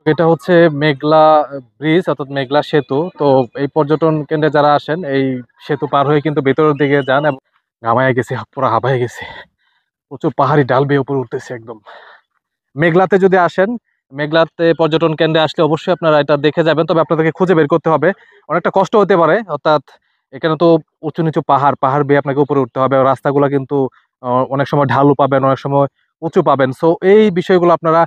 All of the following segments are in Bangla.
এটা হচ্ছে মেঘলা ব্রিজ অর্থাৎ মেঘলা সেতু। তো এই পর্যটন কেন্দ্রে যারা আসেন এই সেতু পার হয়ে কিন্তু ভেতরের দিকে যান এবং ঘামায় গেছে, পুরো হাঁপায় গেছে। প্রচুর পাহাড়ি ঢাল বেয়ে উপরে উঠতেছে একদম। মেঘলাতে যদি আসেন, মেঘলাতে পর্যটন কেন্দ্রে আসলে অবশ্যই আপনারা এটা দেখে যাবেন, তবে আপনাদেরকে খুঁজে বের করতে হবে, অনেকটা কষ্ট হতে পারে। অর্থাৎ এখানে তো উঁচু নিচু পাহাড় পাহাড় বেয়ে আপনাকে উপরে উঠতে হবে, রাস্তাগুলো কিন্তু অনেক সময় ঢালু পাবেন, অনেক সময় উঁচু পাবেন। সো এই বিষয়গুলো আপনারা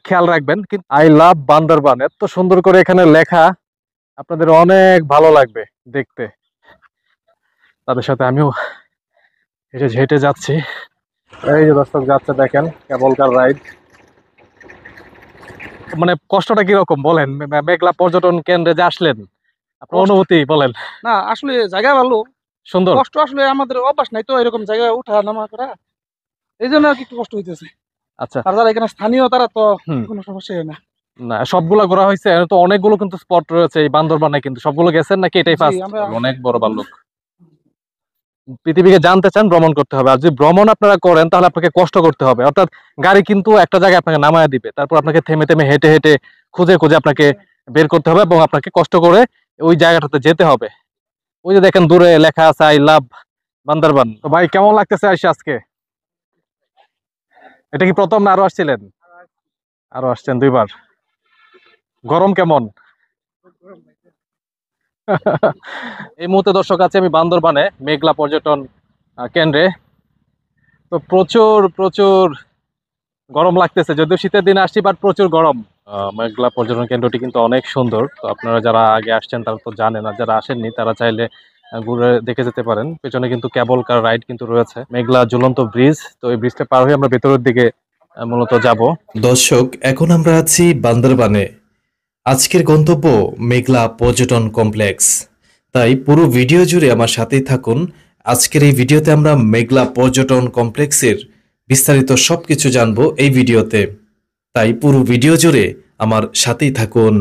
খেয়াল রাখবেন। কিন্তু আই লাভ বান্দরবান এত সুন্দর করে এখানে লেখা, আপনাদের অনেক ভালো লাগবে দেখতে। তাদের সাথে আমিও হেঁটে হেঁটে যাচ্ছি। এই যে দর্শক যাচ্ছে দেখেন, কেবল কার রাইড। মানে কষ্টটা কিরকম বলেন, মেঘলা পর্যটন কেন্দ্রে যে আসলেন, আপনার কষ্ট অনুভূতি বলেন। না, আসলে জায়গা ভালো। সুন্দর। কষ্ট আসলে আমাদের অভ্যাস নাই তো এরকম জায়গায় উঠা নামা করা, এই জন্য আর কি একটু কষ্ট হইতেছে। আচ্ছা। আর যারা এখানে স্থানীয় তারা তো হুম। কোনো সমস্যা হয় না। না সবগুলা ঘোরা হয়েছে, এখানে তো অনেকগুলো কিন্তু স্পট রয়েছে এই বান্দরবানে, কিন্তু সবগুলো গেছেন নাকি এটাই জি ফার্স্ট? আমরা অনেক বড় ভাল্লুক। পৃথিবীকে জানতে চান, ভ্রমণ করতে হবে। আর যদি ভ্রমণ আপনারা করেন তাহলে আপনাকে কষ্ট করতে হবে। অর্থাৎ গাড়ি কিন্তু একটা জায়গায় আপনাকে নামায় দিবে, তারপর আপনাকে থেমে থেমে হেঁটে হেঁটে খুঁজে খুঁজে আপনাকে বের করতে হবে এবং আপনাকে কষ্ট করে ওই জায়গাটাতে যেতে হবে। ওই যে দেখেন দূরে লেখা আছে আই লাভ বান্দরবান। তো ভাই কেমন লাগতেছে আইসা আজকে? এটা কি প্রথম না আরো আসছিলেন? আরো আসছেন দুইবার। গরম কেমন? এই মুহূর্তে দর্শক আছে আমি বান্দরবানে মেঘলা পর্যটন কেন্দ্রে। তো প্রচুর প্রচুর গরম লাগতেছে, যদিও শীতের দিনে আসছি, বাট প্রচুর গরম। মেঘলা পর্যটন কেন্দ্রটি কিন্তু অনেক সুন্দর। তো আপনারা যারা আগে আসছেন তারা তো জানেন, আর যারা আসেননি তারা চাইলে ঘুরে দেখে যেতে পারেন। পেছনে কিন্তু কেবল কার রাইড কিন্তু রয়েছে, মেঘলা ঝুলন্ত ব্রিজ। তো এই ব্রিজটা পার হয়ে আমরা ভেতরের দিকে মূলত যাব। দর্শক, এখন আমরা আছি বান্দরবানে। আজকের গন্তব্য মেঘলা পর্যটন কমপ্লেক্স। তাই পুরো ভিডিও জুড়ে আমার সাথেই থাকুন। আজকের এই ভিডিওতে আমরা মেঘলা পর্যটন কমপ্লেক্সের বিস্তারিত সবকিছু জানবো এই ভিডিওতে। তাই পুরো ভিডিও জুড়ে আমার সাথেই থাকুন।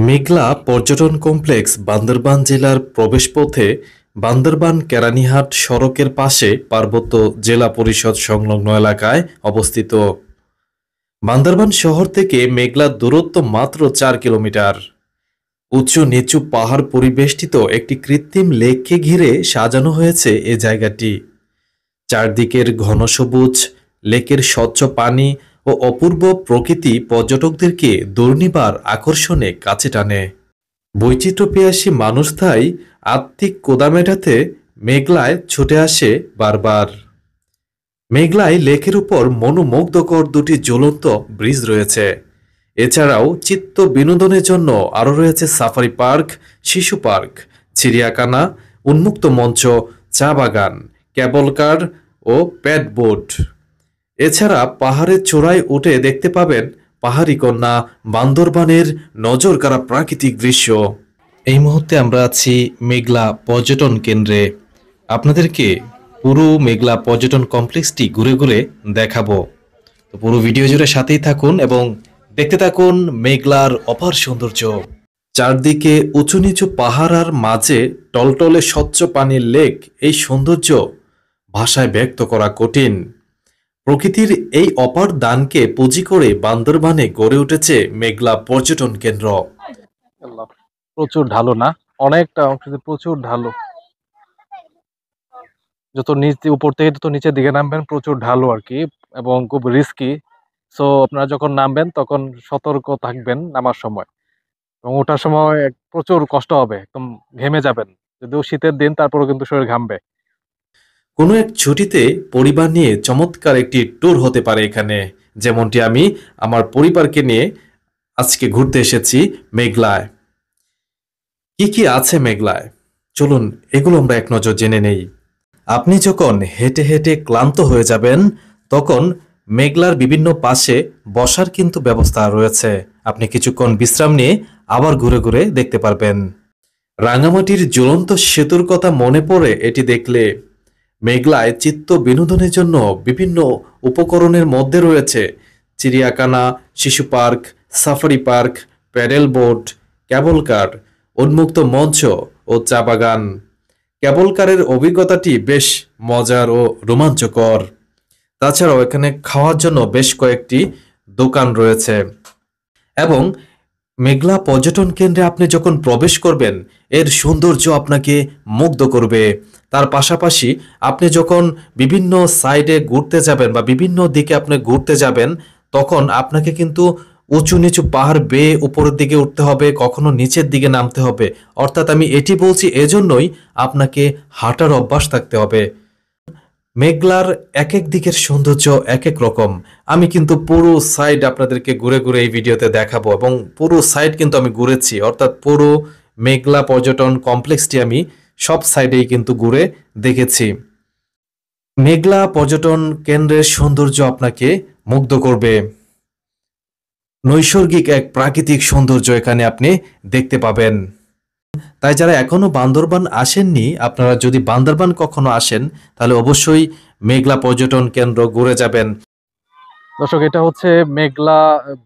মেঘলা পর্যটন কমপ্লেক্স বান্দরবান জেলার প্রবেশপথে বান্দরবান কেরানীহাট সড়কের পাশে পার্বত্য জেলা পরিষদ সংলগ্ন এলাকায় অবস্থিত। বান্দরবান শহর থেকে মেঘলার দূরত্ব মাত্র 4 কিলোমিটার। উঁচু নিচু পাহাড় পরিবেষ্টিত একটি কৃত্রিম লেককে ঘিরে সাজানো হয়েছে এ জায়গাটি। চারদিকের ঘন সবুজ, লেকের স্বচ্ছ পানি ও অপূর্ব প্রকৃতি পর্যটকদেরকে দুর্নিবার আকর্ষণে কাছে টানে। বৈচিত্র্যপিয়াসী মানুষ তাই আত্মিক কোদা মেটাতে মেঘলায় ছুটে আসে বারবার। মেঘলায় লেকের উপর মনোমুগ্ধকর দুটি জ্বলন্ত ব্রিজ রয়েছে। এছাড়াও চিত্ত বিনোদনের জন্য আরও রয়েছে সাফারি পার্ক, শিশু পার্ক, চিড়িয়াখানা, উন্মুক্ত মঞ্চ, চা বাগান, কেবল কার ও প্যাড বোট। এছাড়া পাহাড়ের চূড়ায় উঠে দেখতে পাবেন পাহাড়ি কন্যা বান্দরবানের নজরকাড়া প্রাকৃতিক দৃশ্য। এই মুহূর্তে আমরা আছি মেঘলা পর্যটন কেন্দ্রে। আপনাদেরকে পুরো মেঘলা পর্যটন কমপ্লেক্সটি ঘুরে ঘুরে দেখাবো। তো পুরো ভিডিও জুড়ে সাথেই থাকুন এবং দেখতে থাকুন মেঘলার অপার সৌন্দর্য। চারদিকে উঁচু নিচু পাহাড় আর মাঝে টলটলে স্বচ্ছ পানির লেক। এই সৌন্দর্য ভাষায় ব্যক্ত করা কঠিন। প্রকৃতির এই অপার দানকে পুঁজি করে বান্দরবানে গড়ে উঠেছে মেঘলা পর্যটন কেন্দ্র। প্রচুর ঢালু না, অনেকটা অংশ প্রচুর ঢালু। যত উপর থেকে যত নিচের দিকে নামবেন প্রচুর ঢালু আর কি, এবং খুব রিস্কি। সো আপনারা যখন নামবেন তখন সতর্ক থাকবেন নামার সময়, এবং ওঠার সময় প্রচুর কষ্ট হবে, একদম ঘেমে যাবেন। যদিও শীতের দিন তারপরেও কিন্তু শরীর ঘামবে। কোনো এক ছুটিতে পরিবার নিয়ে চমৎকার একটি ট্যুর হতে পারে এখানে, যেমনটি আমি আমার পরিবারকে নিয়ে আজকে ঘুরতে এসেছি মেঘলায়। কি কি আছে মেঘলায়, চলুন এগুলো আমরা এক নজর জেনে নেই। আপনি যখন হেঁটে হেঁটে ক্লান্ত হয়ে যাবেন তখন মেঘলার বিভিন্ন পাশে বসার কিন্তু ব্যবস্থা রয়েছে। আপনি কিছুক্ষণ বিশ্রাম নিয়ে আবার ঘুরে ঘুরে দেখতে পারবেন। রাঙামাটির জ্বলন্ত সেতুর কথা মনে পড়ে এটি দেখলে। মেঘলায় চিত্ত বিনোদনের জন্য বিভিন্ন উপকরণের মধ্যে রয়েছে চিড়িয়াখানা, শিশু park, safari park, paddle boat, cable car, উন্মুক্ত মঞ্চ ও চা বাগান। কেবল কারের অভিজ্ঞতাটি বেশ মজার ও রোমাঞ্চকর। তাছাড়াও এখানে খাওয়ার জন্য বেশ কয়েকটি দোকান রয়েছে এবং মেঘলা পর্যটন কেন্দ্রে আপনি যখন প্রবেশ করবেন এর সৌন্দর্য আপনাকে মুগ্ধ করবে। তার পাশাপাশি আপনি যখন বিভিন্ন সাইডে ঘুরতে যাবেন বা বিভিন্ন দিকে আপনি ঘুরতে যাবেন, তখন আপনাকে কিন্তু উঁচু নিচু পাহাড় বেয়ে উপরের দিকে উঠতে হবে, কখনো নিচের দিকে নামতে হবে। অর্থাৎ আমি এটি বলছি এজন্যই আপনাকে হাঁটার অভ্যাস থাকতে হবে। মেঘলার এক এক দিকের সৌন্দর্য এক এক রকম। আমি কিন্তু পুরো সাইড আপনাদেরকে ঘুরে ঘুরে এই ভিডিওতে দেখাবো এবং পুরো সাইড কিন্তু আমি ঘুরেছি, অর্থাৎ পুরো মেঘলা পর্যটন কমপ্লেক্সটি আমি সব সাইডেই কিন্তু ঘুরে দেখেছি। মেঘলা পর্যটন কেন্দ্রের সৌন্দর্য আপনাকে মুগ্ধ করবে। নৈসর্গিক এক প্রাকৃতিক সৌন্দর্য এখানে আপনি দেখতে পাবেন। তাই যারা এখনো বান্দরবান আসেননি, আপনারা যদি বান্দরবান কখনো আসেন তাহলে অবশ্যই মেঘলা পর্যটন কেন্দ্র ঘুরে যাবেন। দর্শক, এটা হচ্ছে মেঘলা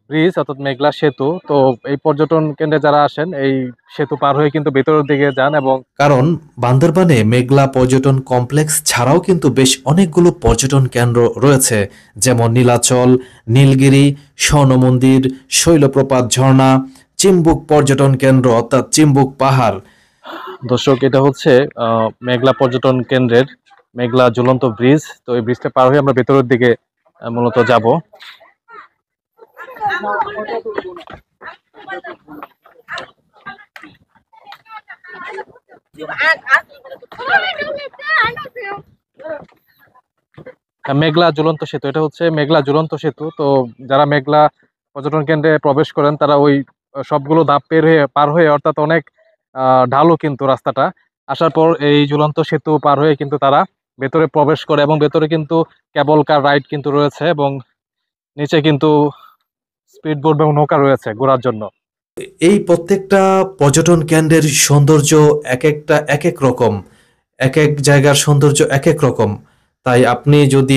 ব্রিজ অর্থাৎ মেঘলা সেতু। তো এই পর্যটন কেন্দ্রে যারা আসেন এই সেতু পার হয়ে কিন্তু ভেতরের দিকে যান এবং কারণ বান্দরবানে মেঘলা পর্যটন কমপ্লেক্স ছাড়াও কিন্তু বেশ অনেকগুলো পর্যটন কেন্দ্র রয়েছে, যেমন নীলাচল, নীলগিরি, স্বর্ণ মন্দির, শৈলপ্রপাত ঝর্ণা, চিম্বুক পর্যটন কেন্দ্র অর্থাৎ চিম্বুক পাহাড়। দর্শক, এটা হচ্ছে মেঘলা পর্যটন কেন্দ্রের মেঘলা ঝুলন্ত ব্রিজ। তো এই ব্রিজটা পার হয়ে আমরা ভেতরের দিকে মূলত যাব। মেঘলা ঝুলন্ত সেতু, এটা হচ্ছে মেঘলা ঝুলন্ত সেতু। তো যারা মেঘলা পর্যটন কেন্দ্রে প্রবেশ করেন তারা ওই সবগুলো ধাপ পার হয়ে অর্থাৎ অনেক ঢালু কিন্তু রাস্তাটা, আসার পর এই ঝুলন্ত সেতু পার হয়ে কিন্তু তারা ভেতরে প্রবেশ করে এবং ভেতরে কিন্তু কেবল কার রাইড কিন্তু রয়েছে এবং নিচে কিন্তু স্পিড বোট এবং নৌকা রয়েছে ঘোরার জন্য। এই প্রত্যেকটা পর্যটন কেন্দ্রের সৌন্দর্য এক একটা এক এক রকম, এক এক জায়গার সৌন্দর্য এক এক রকম। তাই আপনি যদি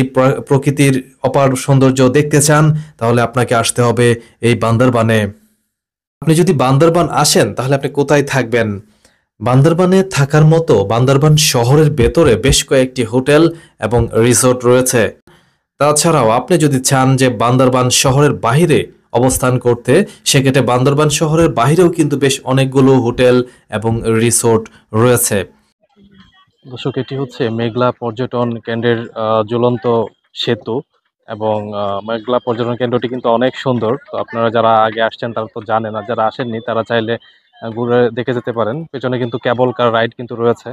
প্রকৃতির অপার সৌন্দর্য দেখতে চান তাহলে আপনাকে আসতে হবে এই বান্দরবানে। আপনি যদি বান্দরবান আসেন তাহলে আপনি কোথায় থাকবেন? বান্দরবানে থাকার মতো বান্দরবান শহরের ভেতরে বেশ কয়েকটি হোটেল এবং রিসোর্ট রয়েছে। তাছাড়াও আপনি যদি চান যে বান্দরবান শহরের বাইরে অবস্থান করতে, সেক্ষেত্রে বান্দরবান শহরের বাইরেও কিন্তু বেশ অনেকগুলো হোটেল এবং রিসোর্ট রয়েছে। দর্শক, এটি হচ্ছে মেঘলা পর্যটন কেন্দ্রের ঝুলন্ত সেতু এবং মেঘলা পর্যটন কেন্দ্রটি কিন্তু অনেক সুন্দর। তো আপনারা যারা আগে আসছেন তারা তো জানেন, আর যারা আসেননি তারা চাইলে ঘুরে দেখে যেতে পারেন। পেছনে কিন্তু কেবল কার রাইড কিন্তু রয়েছে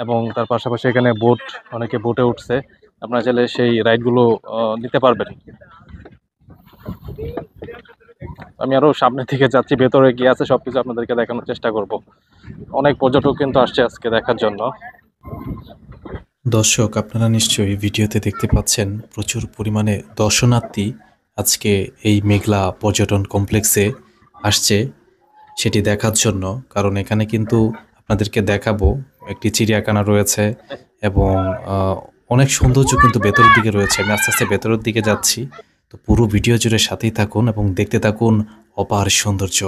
এবং তার পাশাপাশি এখানে বোট, অনেকে বোটে উঠছে। আপনারা চাইলে সেই রাইডগুলো নিতে পারবেন। আমি আরো সামনের দিকে যাচ্ছি, ভেতরে গিয়ে আছে সবকিছু আপনাদেরকে দেখানোর চেষ্টা করব। অনেক পর্যটক কিন্তু আসছে আজকে দেখার জন্য। দর্শক, আপনারা নিশ্চয়ই ভিডিওতে দেখতে পাচ্ছেন প্রচুর পরিমাণে দর্শনার্থী আজকে এই মেঘলা পর্যটন কমপ্লেক্সে আসছে সেটি দেখার জন্য। কারণ এখানে কিন্তু আপনাদেরকে দেখাবো একটি চিড়িয়াখানা রয়েছে এবং অনেক সৌন্দর্য কিন্তু ভেতরের দিকে রয়েছে। আমি আস্তে আস্তে ভেতরের দিকে যাচ্ছি, তো পুরো ভিডিও জুড়ে সাথেই থাকুন এবং দেখতে থাকুন অপার সৌন্দর্য।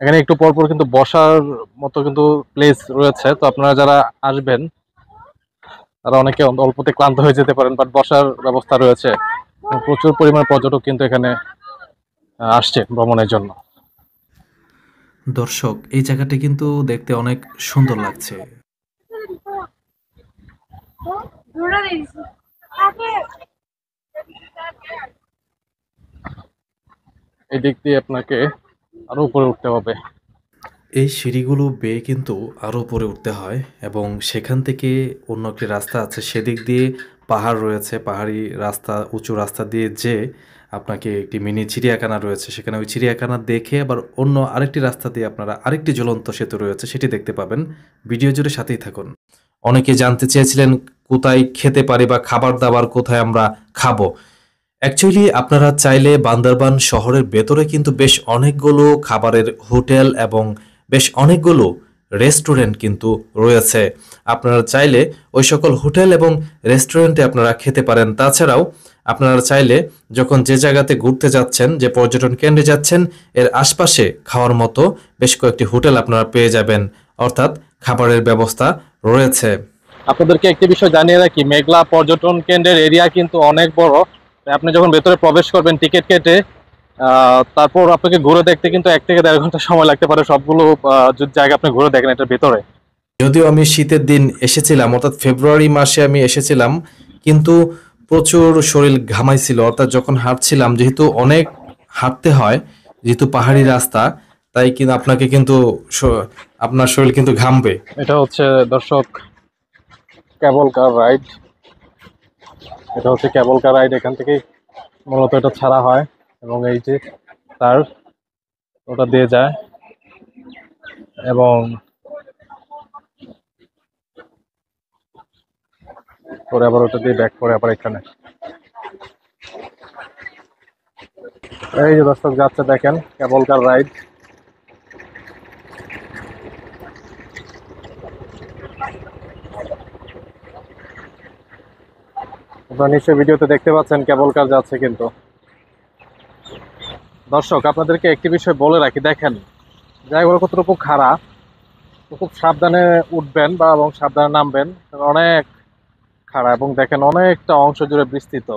এখানে একটু পর পর কিন্তু বসার মতো কিন্তু প্লেস রয়েছে। তো আপনারা যারা আসবেন তারা অনেকে অল্পতে ক্লান্ত হয়ে যেতে পারেন, বাট বসার ব্যবস্থা রয়েছে। প্রচুর পরিমাণ পর্যটক কিন্তু এখানে আসছে ভ্রমণের জন্য। দর্শক, এই জায়গাটি কিন্তু দেখতে অনেক সুন্দর লাগছে। এই দিক দিয়ে আপনাকে আরো উপরে উঠতে হবে। এই সিঁড়িগুলো বেয়ে কিন্তু আরও উপরে উঠতে হয় এবং সেখান থেকে অন্য একটি রাস্তা আছে, সেদিক দিয়ে পাহাড় রয়েছে। পাহাড়ি রাস্তা, উঁচু রাস্তা দিয়ে যে আপনাকে একটি মিনি চিড়িয়াখানা রয়েছে, সেখানে ওই চিড়িয়াখানা দেখে আবার অন্য আরেকটি রাস্তা দিয়ে আপনারা আরেকটি জ্বলন্ত সেতু রয়েছে, সেটি দেখতে পাবেন। ভিডিও জুড়ে সাথেই থাকুন। অনেকে জানতে চেয়েছিলেন কোথায় খেতে পারি বা খাবার দাবার কোথায় আমরা খাবো। অ্যাকচুয়ালি আপনারা চাইলে বান্দরবান শহরের ভেতরে কিন্তু বেশ অনেকগুলো খাবারের হোটেল এবং বেশ অনেকগুলো রেস্টুরেন্ট কিন্তু রয়েছে। আপনারা চাইলে ওই সকল হোটেল এবং রেস্টুরেন্টে আপনারা খেতে পারেন। তাছাড়াও আপনারা চাইলে যখন যে জায়গাতে ঘুরতে যাচ্ছেন, যে পর্যটন কেন্দ্রে যাচ্ছেন, এর আশপাশে খাওয়ার মতো বেশ কয়েকটি হোটেল আপনারা পেয়ে যাবেন, অর্থাৎ খাবারের ব্যবস্থা রয়েছে। আপনাদেরকে একটি বিষয় জানিয়ে রাখি, মেঘলা পর্যটন কেন্দ্রের এরিয়া কিন্তু অনেক বড়। তাই আপনি যখন ভেতরে প্রবেশ করবেন টিকিট কেটে তারপর আপনাকে ঘুরে দেখতে কিন্তু 1 থেকে 1.5 ঘন্টা সময় লাগতে পারে সবগুলো যদি জায়গা আপনি ঘুরে দেখেন এটার ভিতরে। যদিও আমি শীতের দিন এসেছিলাম, অর্থাৎ ফেব্রুয়ারি মাসে আমি এসেছিলাম, কিন্তু প্রচুর শরীর ঘামাইছিল। অর্থাৎ যখন হাঁটছিলাম, যেহেতু অনেক হাঁটতে হয়, যেহেতু পাহাড়ি রাস্তা, তাই কিন্তু আপনাকে কিন্তু আপনার শরীর কিন্তু ঘামবে। এটা হচ্ছে দর্শক কেবল কার রাইড। এটা হচ্ছে কেবল কার রাইড, এখান থেকেই মূলত এটা ছাড়া হয় এবং এই যে তার ওটা দিয়ে যায় এবং পরে আবার ওটা দিয়ে ব্যাক করে আবার এখানে। এই যে দর্শক যাচ্ছে দেখেন কেবল কার রাইড। আপনারা নিশ্চয়ই ভিডিওতে দেখতে পাচ্ছেন কেবল কার যাচ্ছে। কিন্তু দর্শক আপনাদেরকে একটি বিষয় বলে রাখি, দেখেন জায়গাগুলো কতটুকু খাড়া, তো খুব সাবধানে উঠবেন বা এবং সাবধানে নামবেন। অনেক খাড়া এবং দেখেন অনেকটা অংশ জুড়ে বিস্তৃত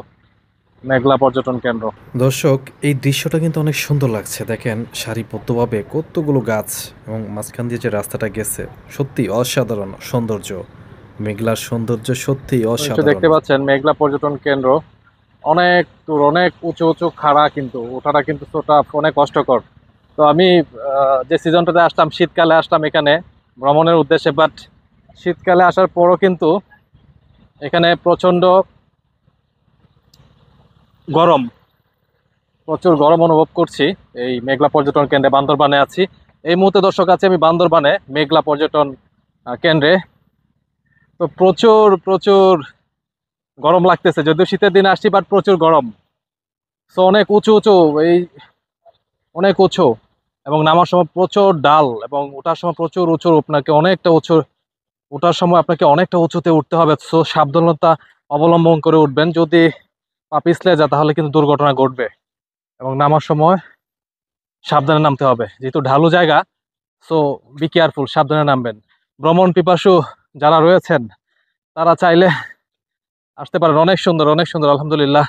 মেঘলা পর্যটন কেন্দ্র। দর্শক, এই দৃশ্যটা কিন্তু অনেক সুন্দর লাগছে। দেখেন সারিবদ্ধভাবে কতগুলো গাছ এবং মাঝখান দিয়ে যে রাস্তাটা গেছে, সত্যি অসাধারণ সৌন্দর্য। মেঘলার সৌন্দর্য সত্যি নিশ্চয়ই অসাধারণ। দেখতে পাচ্ছেন মেঘলা পর্যটন কেন্দ্র অনেক দূর, অনেক উঁচু উঁচু খাড়া, কিন্তু ওঠাটা কিন্তু অনেক কষ্টকর। তো আমি যে সিজনটাতে আসলাম, শীতকালে আসলাম এখানে ভ্রমণের উদ্দেশ্যে, বাট শীতকালে আসার পরও কিন্তু এখানে প্রচন্ড গরম, প্রচুর গরম অনুভব করছি। এই মেঘলা পর্যটন কেন্দ্রে বান্দরবানে আছি এই মুহূর্তে। দর্শক আছে আমি বান্দরবানে মেঘলা পর্যটন কেন্দ্রে। তো প্রচুর প্রচুর গরম লাগতেছে, যদিও শীতের দিনে আসছি, বাট প্রচুর গরম। তো অনেক উঁচু উঁচু, এই অনেক উঁচু এবং নামার সময় প্রচুর ডাল এবং ওঠার সময় প্রচুর উঁচু, আপনাকে অনেকটা উঁচু ওঠার সময় আপনাকে অনেকটা উঁচুতে উঠতে হবে। সো সাবধানতা অবলম্বন করে উঠবেন, যদি পা পিছলে যায় তাহলে কিন্তু দুর্ঘটনা ঘটবে। এবং নামার সময় সাবধানে নামতে হবে, যেহেতু ঢালু জায়গা। সো বি কেয়ারফুল, সাবধানে নামবেন। ভ্রমণ পিপাসু যারা রয়েছেন তারা চাইলে আসতে পারেন। অনেক সুন্দর, অনেক সুন্দর, আলহামদুলিল্লাহ।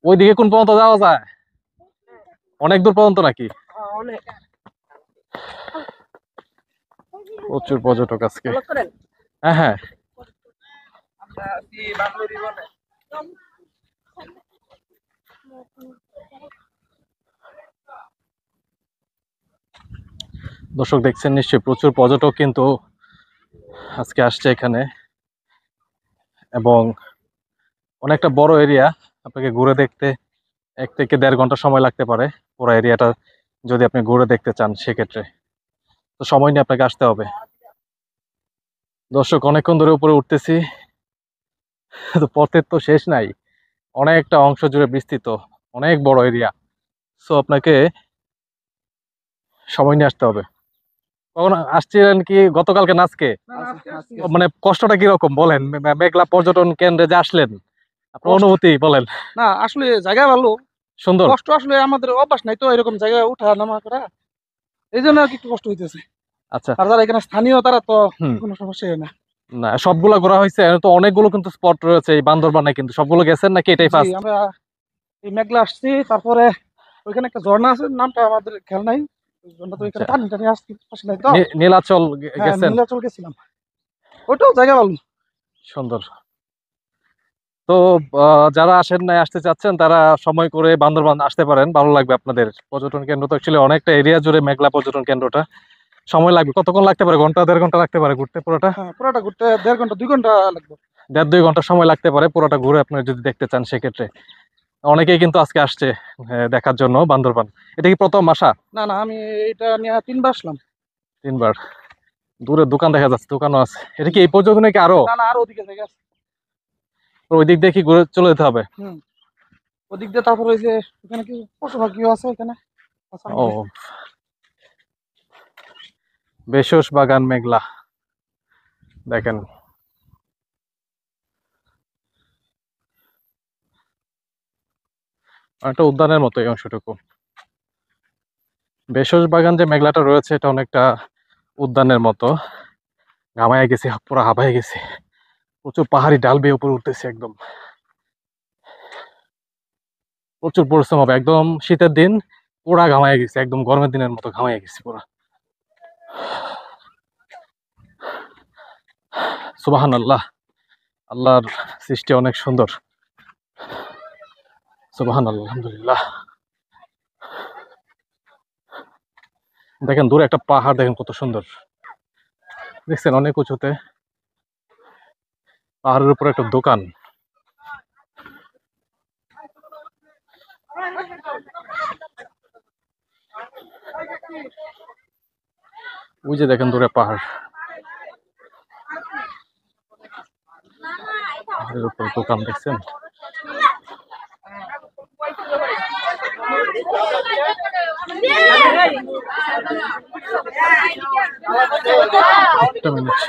ওইদিকে কোন পর্যন্ত যাওয়া যায়? অনেক দূর পর্যন্ত নাকি? প্রচুর পর্যটক আজকে। হ্যাঁ হ্যাঁ, দর্শক দেখছেন নিশ্চয়ই প্রচুর পর্যটক কিন্তু আজকে আসছে এখানে এবং অনেকটা বড় এরিয়া। আপনাকে ঘুরে দেখতে 1 থেকে 1.5 ঘন্টা সময় লাগতে পারে পুরো এরিয়াটা যদি আপনি ঘুরে দেখতে চান, সেক্ষেত্রে তো সময় নিয়ে আপনাকে আসতে হবে। দর্শক অনেকক্ষণ ধরে উপরে উঠতেছি, তো পথের তো শেষ নাই, অনেকটা অংশ জুড়ে বিস্তৃত, অনেক বড় এরিয়া। সো আপনাকে সময় নিয়ে আসতে হবে। কখন আসছিলেন কি গতকালকে না আজকে? মানে কষ্টটা কিরকম বলেন, মেঘলা পর্যটন কেন্দ্রে যে আসলেন আপনার কষ্ট অনুভূতি বলেন। না, আসলে জায়গা ভালো। সুন্দর। কষ্ট আসলে আমাদের অভ্যাস নাই তো এরকম জায়গায় উঠা নামা করা, এই জন্য আর কি একটু কষ্ট হইতেছে। আচ্ছা। আর যারা এখানে স্থানীয় তারা তো হুম। কোনো সমস্যা হয় না। না সবগুলা ঘোরা হয়েছে, এখানে তো অনেকগুলো কিন্তু স্পট রয়েছে এই বান্দরবানে, কিন্তু সবগুলো গেছেন নাকি এটাই জি, ফার্স্ট? আমরা এই মেঘলা আসছি, তারপরে ওইখানে একটা ঝর্ণা আছে, নামটা আমাদের খেয়াল নাই। ওই ঝর্ণা তো আচ্ছা, ওইখানে পানি টানি আসছে আসে নাই তো। নীলাচল হ্যাঁ, গেছেন? নীলাচল গেছিলাম, ওইটাও জায়গা ভালো। সুন্দর। তো যারা আসেন নাই, আসতে চাচ্ছেন, তারা সময় করে বান্দরবান আসতে পারেন, ভালো লাগবে আপনাদের। পর্যটন কেন্দ্র তো অ্যাকচুয়ালি অনেকটা এরিয়া জুড়ে মেঘলা পর্যটন কেন্দ্রটা। সময় লাগবে কতক্ষণ লাগতে পারে? 1 থেকে 1.5 ঘন্টা লাগতে পারে ঘুরতে পুরোটা। হ্যাঁ, পুরোটা ঘুরতে 1.5 ঘন্টা 2 ঘন্টা লাগবে। 1.5-2 ঘন্টা সময় লাগতে পারে পুরোটা ঘুরে আপনি যদি দেখতে চান, সেক্ষেত্রে অনেকেই কিন্তু আজকে আসছে দেখার জন্য বান্দরবান। এটা কি প্রথম আসা? না না, আমি এটা নিয়ে 3 বার আসলাম। 3 বার। দূরে দোকান দেখা যাচ্ছে, দোকানও আছে। এটা কি এই পর্যন্ত নাকি আরো? না না, আরো ওদিকে জায়গা আছে। ওই দিক দিয়ে কি ঘুরে চলে যেতে হবে? হুম, ওদিক দিয়ে তারপর ওই যে ওখানে কি পশু পাখিও আছে এখানে। ও, বেশস বাগান মেঘলা, দেখেন একটা উদ্যানের মতো এই অংশটুকু। বেশস বাগান যে মেঘলাটা রয়েছে এটা অনেকটা উদ্যানের মতো। ঘামায় গেছি, পুরো হাঁপায় গেছি, প্রচুর পাহাড়ি ডাল বেয়ে উপরে উঠতেছে একদম। প্রচুর পরিশ্রম হবে, একদম শীতের দিন পুরা ঘামায় গেছে, একদম গরমের দিনের মতো ঘামায় গেছে পুরা। সুবহানাল্লাহ, আল্লাহর সৃষ্টি অনেক সুন্দর। সুবহানাল্লাহ, আলহামদুলিল্লাহ। দেখেন দূরে একটা পাহাড়, দেখেন কত সুন্দর, দেখছেন অনেক উঁচুতে, পাহাড়ের উপরে একটা দোকান। ওই যে দেখেন দূরে পাহাড়, পাহাড়ের উপরে দোকান দেখছেন। একটা মিনিট।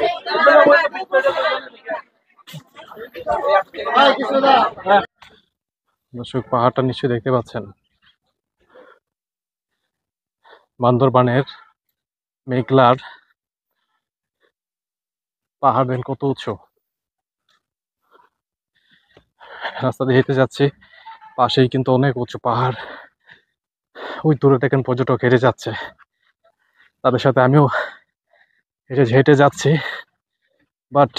দর্শক, পাহাড়টা নিশ্চয়ই দেখতে পাচ্ছেন, বান্দরবানের মেঘলার পাহাড় দেখেন কত উঁচু। রাস্তা দিয়ে হেঁটে যাচ্ছি, পাশেই কিন্তু অনেক উঁচু পাহাড়। ওই দূরে দেখেন পর্যটক হেঁটে যাচ্ছে, তাদের সাথে আমিও হেঁটে হেঁটে যাচ্ছি। বাট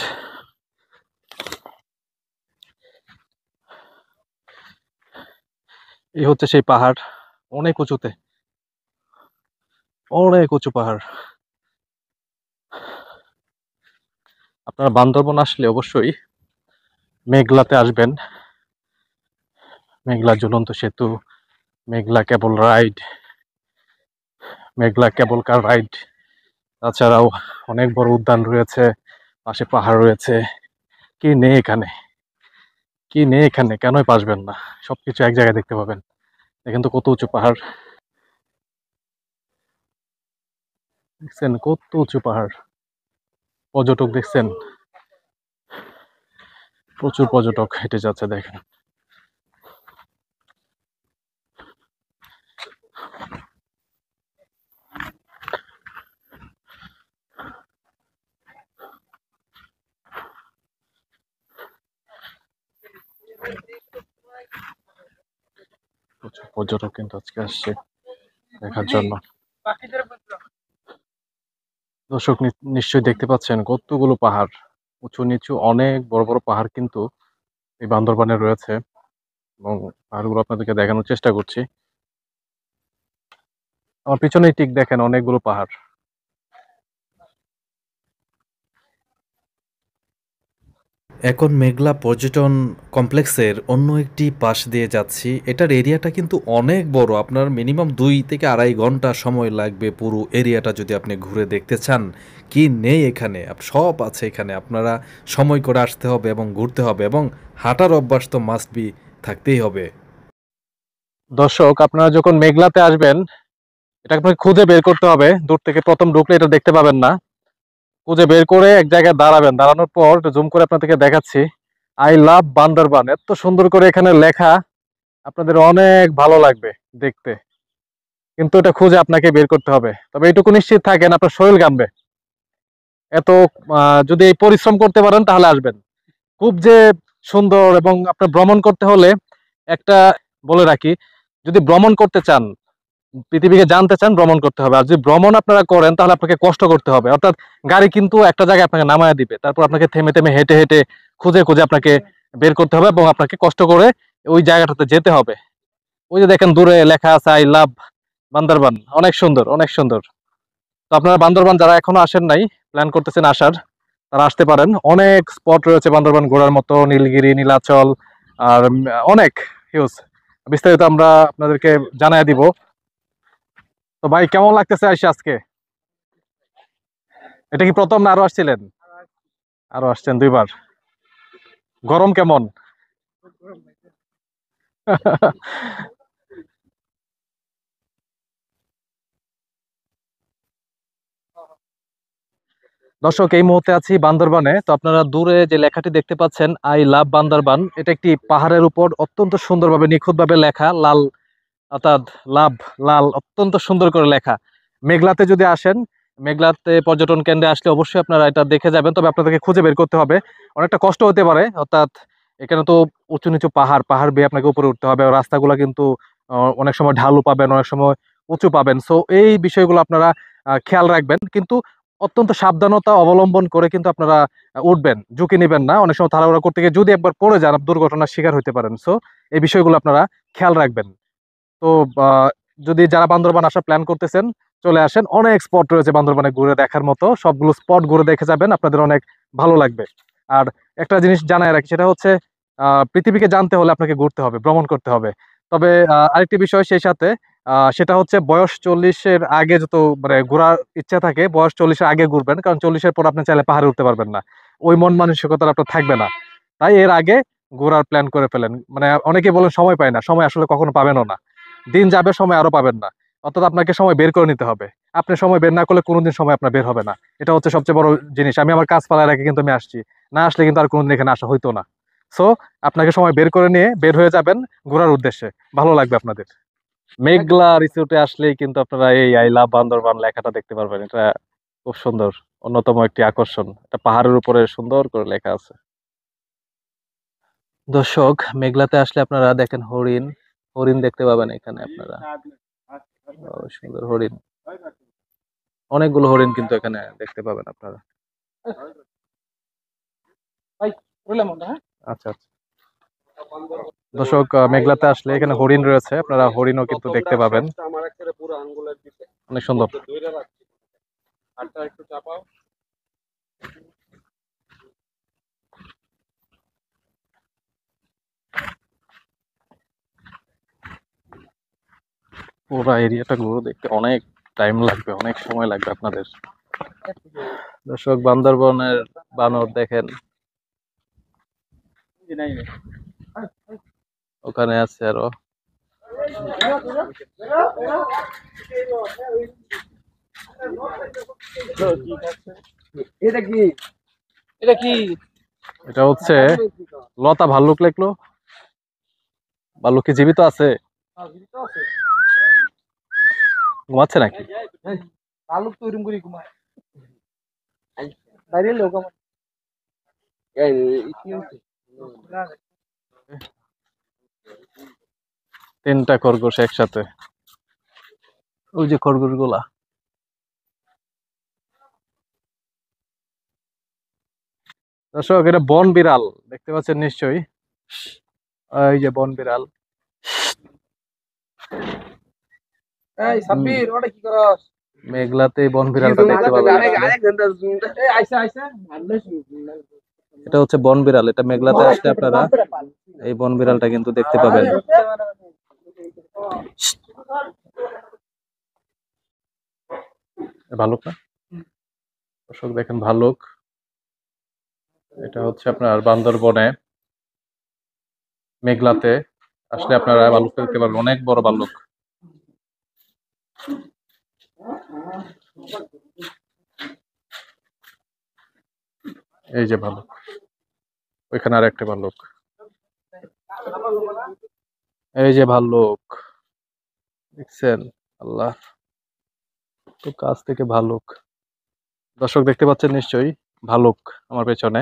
এই হচ্ছে সেই পাহাড়, অনেক উঁচুতে, অনেক উঁচু পাহাড়। আপনারা বান্দরবন আসলে অবশ্যই মেঘলাতে আসবেন। মেঘলা ঝুলন্ত সেতু, মেঘলা কেবল রাইড, মেঘলা কেবল কার রাইড, তাছাড়াও অনেক বড় উদ্যান রয়েছে, পাশে পাহাড় রয়েছে। কি নেই এখানে, কি নেই এখানে, কেনই পাসবেন না? সবকিছু এক জায়গায় দেখতে পাবেন। দেখেন তো কত উঁচু পাহাড়, দেখছেন কত উঁচু পাহাড়। পর্যটক দেখছেন, প্রচুর পর্যটক হেঁটে যাচ্ছে দেখেন। প্রচুর পর্যটক কিন্তু আজকে আসছে দেখার জন্য। দর্শক, নিশ্চয়ই দেখতে পাচ্ছেন কতগুলো পাহাড়, উঁচু নিচু অনেক বড় বড় পাহাড় কিন্তু এই বান্দরবানে রয়েছে, এবং পাহাড়গুলো আপনাদেরকে দেখানোর চেষ্টা করছি। আমার পিছনেই ঠিক দেখেন অনেকগুলো পাহাড়। এখন মেঘলা পর্যটন কমপ্লেক্সের অন্য একটি পাশ দিয়ে যাচ্ছি। এটার এরিয়াটা কিন্তু অনেক বড়, আপনার মিনিমাম 2 থেকে 2.5 ঘন্টা সময় লাগবে পুরো এরিয়াটা যদি আপনি ঘুরে দেখতে চান। কি নেই এখানে, সব আছে এখানে। আপনারা সময় করে আসতে হবে এবং ঘুরতে হবে, এবং হাঁটার অভ্যাস তো মাস্ট বি থাকতেই হবে। দর্শক, আপনারা যখন মেঘলাতে আসবেন, এটা আপনাকে খুঁজে বের করতে হবে। দূর থেকে প্রথম ঢুকলে এটা দেখতে পাবেন না, খুঁজে বের করে এক জায়গায় দাঁড়াবেন। দাঁড়ানোর পর জুম করে আপনাদেরকে দেখাচ্ছি, আই লাভ বান্দরবান এত সুন্দর করে এখানে লেখা, আপনাদের অনেক ভালো লাগবে দেখতে। কিন্তু এটা খুঁজে আপনাকে বের করতে হবে। তবে এইটুকু নিশ্চিত থাকেন, আপনার শরীর ঘামবে এত। যদি এই পরিশ্রম করতে পারেন তাহলে আসবেন। খুব যে সুন্দর, এবং আপনার ভ্রমণ করতে হলে একটা বলে রাখি, যদি ভ্রমণ করতে চান, পৃথিবীকে জানতে চান, ভ্রমণ করতে হবে। আর যদি ভ্রমণ আপনারা করেন তাহলে আপনাকে কষ্ট করতে হবে। অর্থাৎ গাড়ি কিন্তু একটা জায়গায় আপনাকে নামায় দিবে, তারপর আপনাকে থেমে থেমে হেঁটে হেঁটে খুঁজে খুঁজে আপনাকে বের করতে হবে, এবং আপনাকে কষ্ট করে ওই জায়গাটাতে যেতে হবে। ওই যে দেখেন দূরে লেখা আছে আই লাভ বান্দরবান, অনেক সুন্দর, অনেক সুন্দর। তো আপনারা বান্দরবান যারা এখনো আসেন নাই, প্ল্যান করতেছেন আসার, তারা আসতে পারেন। অনেক স্পট রয়েছে বান্দরবান ঘোরার মতো, নীলগিরি, নীলাচল, আর অনেক হিউজ। বিস্তারিত আমরা আপনাদেরকে জানাই দিব। তো ভাই, কেমন লাগতেছে আইসা আজকে? এটা কি প্রথম না আরো আসছিলেন? আরো আসছেন 2 বার। গরম কেমন? দর্শক, এই মুহূর্তে আছি বান্দরবানে। তো আপনারা দূরে যে লেখাটি দেখতে পাচ্ছেন, আই লাভ বান্দরবান, এটা একটি পাহাড়ের উপর অত্যন্ত সুন্দরভাবে নিখুঁতভাবে লেখা, লাল, অর্থাৎ লাভ, লাল, অত্যন্ত সুন্দর করে লেখা। মেঘলাতে যদি আসেন, মেঘলাতে পর্যটন কেন্দ্রে আসলে অবশ্যই আপনারা এটা দেখে যাবেন। তবে আপনাদেরকে খুঁজে বের করতে হবে, অনেকটা কষ্ট হতে পারে। অর্থাৎ এখানে তো উঁচু নিচু পাহাড় পাহাড় বেয়ে আপনাকে উপরে উঠতে হবে, রাস্তাগুলো কিন্তু অনেক সময় ঢালু পাবেন, অনেক সময় উঁচু পাবেন। সো এই বিষয়গুলো আপনারা খেয়াল রাখবেন, কিন্তু অত্যন্ত সাবধানতা অবলম্বন করে কিন্তু আপনারা উঠবেন, ঝুঁকি নেবেন না। অনেক সময় তাড়াহুড়া করতে গিয়ে যদি একবার পড়ে যান, দুর্ঘটনার শিকার হতে পারেন। সো এই বিষয়গুলো আপনারা খেয়াল রাখবেন। তো আহ, যদি যারা বান্দরবান আসার প্ল্যান করতেছেন, চলে আসেন, অনেক স্পট রয়েছে বান্দরবানে ঘুরে দেখার মতো, সবগুলো স্পট ঘুরে দেখে যাবেন, আপনাদের অনেক ভালো লাগবে। আর একটা জিনিস জানাই রাখি, সেটা হচ্ছে পৃথিবীকে জানতে হলে আপনাকে ঘুরতে হবে, ভ্রমণ করতে হবে। তবে আরেকটি বিষয় সেই সাথে, সেটা হচ্ছে বয়স 40-এর আগে যত মানে ঘোরার ইচ্ছা থাকে, বয়স 40-এর আগে ঘুরবেন, কারণ 40-এর পর আপনি চাইলে পাহাড়ে উঠতে পারবেন না, ওই মন মানসিকতা আপনার থাকবে না। তাই এর আগে ঘোরার প্ল্যান করে ফেলেন। মানে অনেকে বলেন সময় পায় না, সময় আসলে কখনো পাবেনও না, দিন যাবে সময় আরো পাবেন না। অর্থাৎ আপনাকে সময় বের করে নিতে হবে। আপনি সময় বের না করলে কোনোদিন সময় আপনার বের হবে না। এটা হচ্ছে সবচেয়ে বড় জিনিস। আমি আমার কাজ পালার আগে কিন্তু আমি আসছি, না আসলে কিন্তু আর কোনোদিন এখানে আসা হইতো না। সো আপনাকে সময় বের করে নিয়ে বের হয়ে যাবেন ঘোরার উদ্দেশ্যে, ভালো লাগবে আপনাদের। মেঘলা রিসোর্টে আসলেই কিন্তু আপনারা এই আই লাভ বান্দরবান লেখাটা দেখতে পারবেন। এটা খুব সুন্দর, অন্যতম একটি আকর্ষণ। এটা পাহাড়ের উপরে সুন্দর করে লেখা আছে। দর্শক, মেঘলাতে আসলে আপনারা দেখেন হরিণ, হরিণ দেখতে পাবেন এখানে আপনারা। সুন্দর হরিণ, অনেকগুলো হরিণ কিন্তু এখানে দেখতে পাবেন আপনারা। আচ্ছা আচ্ছা দর্শক, মেঘলাতে আসলে এখানে হরিণ রয়েছে, আপনারা হরিণও কিন্তু দেখতে পাবেন, অনেক সুন্দর। পুরো এরিয়াটা ঘুরে দেখতে অনেক টাইম লাগবে, অনেক সময় লাগবে আপনাদের। দর্শক, বান্দরবনের বানর দেখেন, ওখানে আছে আরো। এটা কি এটা কি এটা হচ্ছে লতা ভাল্লুক লেখলো। ভাল্লুক কি জীবিত আছে? ঘুমাচ্ছে নাকি? ভালুক তো ওইরকম করে ঘুমায় বাইরে লোক আমার। তিনটা খরগোশ একসাথে, ওই যে খরগোশ গুলা। দর্শক, এটা বন বিড়াল দেখতে পাচ্ছেন নিশ্চয়ই, এই যে বন বিড়াল। এই সাব্বির ওটা কি করস? মেঘলাতে বন বিড়ালটা দেখতে পাবেন এখানে। এই আইসা আইসা এটা হচ্ছে বন বিড়াল, এটা মেঘলাতে আসলে আপনারা এই বন বিড়ালটা কিন্তু দেখতে পাবেন। ভালুক না? দর্শক দেখেন ভালুক, এটা হচ্ছে আপনার বান্দরবনে মেঘলাতে আসলে আপনারা ভালুক দেখতে পারবেন, অনেক বড় ভালুক। এই যে ভালুক, ওইখানে আর একটা ভালুক, এই যে ভাল্লুক দেখছেন? আল্লাহ, তো কাছ থেকে ভালুক। দর্শক দেখতে পাচ্ছেন নিশ্চয়ই ভালুক আমার পেছনে।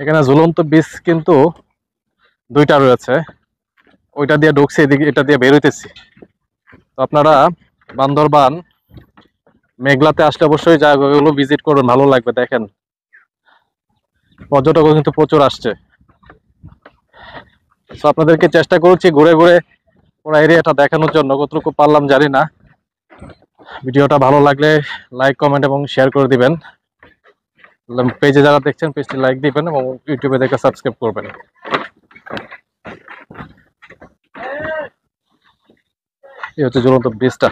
এখানে ঝুলন্ত বীজ কিন্তু দুইটা রয়েছে, ওইটা দিয়ে ঢুকছে, এদিকে এটা দিয়ে বের হইতেছি। তো আপনারা বান্দরবান মেঘলাতে আসলে অবশ্যই জায়গাগুলো ভিজিট করুন, ভালো লাগবে। দেখেন পর্যটকও কিন্তু প্রচুর আসছে। তো আপনাদেরকে চেষ্টা করছি ঘুরে ঘুরে পুরো এরিয়াটা দেখানোর জন্য, কতটুকু পারলাম জানি না। ভিডিওটা ভালো লাগলে লাইক কমেন্ট এবং শেয়ার করে দিবেন। পেজে যারা দেখছেন পেজটি লাইক দিবেন এবং ইউটিউবে দেখে সাবস্ক্রাইব করবেন। এই হচ্ছে ঝুলন্ত ব্রিজটা।